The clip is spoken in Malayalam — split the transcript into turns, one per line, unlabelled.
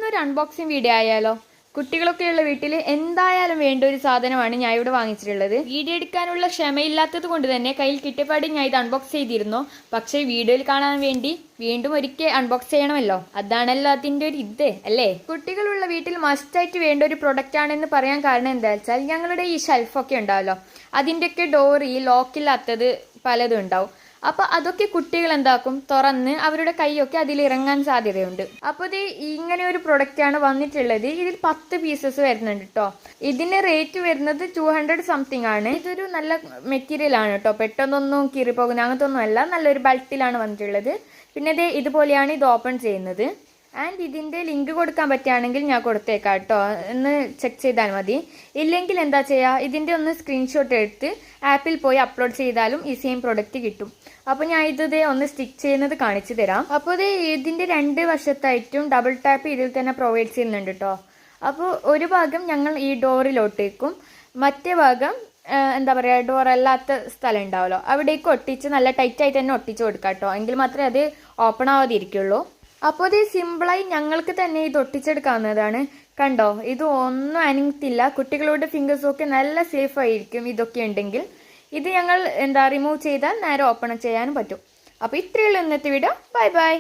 ഇന്നൊരു അൺബോക്സിങ് വീഡിയോ ആയാലോ? കുട്ടികളൊക്കെയുള്ള വീട്ടിൽ എന്തായാലും വേണ്ട ഒരു സാധനമാണ് ഞാൻ ഇവിടെ വാങ്ങിച്ചിട്ടുള്ളത്. വീഡിയോ എടുക്കാനുള്ള ക്ഷമയില്ലാത്തത് കൊണ്ട് തന്നെ കയ്യിൽ കിട്ടിയപാട് ഞാൻ ഇത് അൺബോക്സ് ചെയ്തിരുന്നു. പക്ഷേ വീഡിയോയിൽ കാണാൻ വേണ്ടി വീണ്ടും ഒരിക്കൽ അൺബോക്സ് ചെയ്യണമല്ലോ, അതാണല്ലോ അതിൻ്റെ ഒരു ഇത് അല്ലേ. കുട്ടികളുള്ള വീട്ടിൽ മസ്റ്റായിട്ട് വേണ്ട ഒരു പ്രൊഡക്റ്റ് ആണെന്ന് പറയാൻ കാരണം എന്താ വെച്ചാൽ, ഞങ്ങളുടെ ഈ ഷെൽഫൊക്കെ ഉണ്ടാവല്ലോ, അതിൻ്റെയൊക്കെ ഡോർ ഈ ലോക്കില്ലാത്തത് പലതും ഉണ്ടാവും. അപ്പോൾ അതൊക്കെ കുട്ടികൾ എന്താക്കും, തുറന്ന് അവരുടെ കൈയൊക്കെ അതിലിറങ്ങാൻ സാധ്യതയുണ്ട്. അപ്പോൾ ഇത് ഇങ്ങനെ ഒരു പ്രൊഡക്റ്റാണ് വന്നിട്ടുള്ളത്. ഇതിൽ 10 പീസസ് വരുന്നുണ്ട് കേട്ടോ. ഇതിന് റേറ്റ് വരുന്നത് 200 സംതിങ് ആണ്. ഇതൊരു നല്ല മെറ്റീരിയൽ ആണ് കേട്ടോ, പെട്ടെന്നൊന്നും കീറിപ്പോകുന്ന അങ്ങനത്തെ ഒന്നും അല്ല, നല്ലൊരു ബൾട്ടിലാണ് വന്നിട്ടുള്ളത്. പിന്നെ ഇതുപോലെയാണ് ഇത് ഓപ്പൺ ചെയ്യുന്നത്. ആൻഡ് ഇതിൻ്റെ ലിങ്ക് കൊടുക്കാൻ പറ്റുകയാണെങ്കിൽ ഞാൻ കൊടുത്തേക്കാം കേട്ടോ, ഒന്ന് ചെക്ക് ചെയ്താൽ മതി. ഇല്ലെങ്കിൽ എന്താ ചെയ്യുക, ഇതിൻ്റെ ഒന്ന് സ്ക്രീൻഷോട്ട് എടുത്ത് ആപ്പിൽ പോയി അപ്ലോഡ് ചെയ്താലും ഈ സെയിം പ്രൊഡക്റ്റ് കിട്ടും. അപ്പോൾ ഞാൻ ഒന്ന് സ്റ്റിച്ച് ചെയ്യുന്നത് കാണിച്ചു തരാം. അപ്പോൾ ഇതിൻ്റെ 2 വശത്തായിട്ടും ഡബിൾ ടാപ്പ് ഇതിൽ തന്നെ പ്രൊവൈഡ് ചെയ്യുന്നുണ്ട് കേട്ടോ. അപ്പോൾ ഒരു ഭാഗം ഞങ്ങൾ ഈ ഡോറിലോട്ടേക്കും, മറ്റേ ഭാഗം എന്താ പറയുക, ഡോർ അല്ലാത്ത സ്ഥലം ഉണ്ടാവുമല്ലോ, അവിടേക്ക് ഒട്ടിച്ച് നല്ല ടൈറ്റായിട്ട് തന്നെ ഒട്ടിച്ച് കൊടുക്കാം കേട്ടോ, എങ്കിൽ മാത്രമേ അത് ഓപ്പൺ ആവാതെ ഇരിക്കുള്ളൂ. അപ്പോൾ ഇത് സിമ്പിളായി ഞങ്ങൾക്ക് തന്നെ ഇത് ഒട്ടിച്ചെടുക്കാവുന്നതാണ്. കണ്ടോ, ഇത് ഒന്നും അനങ്ങത്തില്ല. കുട്ടികളുടെ ഫിംഗേഴ്സൊക്കെ നല്ല സേഫ് ആയിരിക്കും ഇതൊക്കെ ഉണ്ടെങ്കിൽ. ഇത് ഞങ്ങൾ റിമൂവ് ചെയ്താൽ നേരെ ഓപ്പൺ ചെയ്യാനും പറ്റും. അപ്പോൾ ഇത്രയുള്ള ഇന്നത്തെ വീഡിയോ. Bye bye.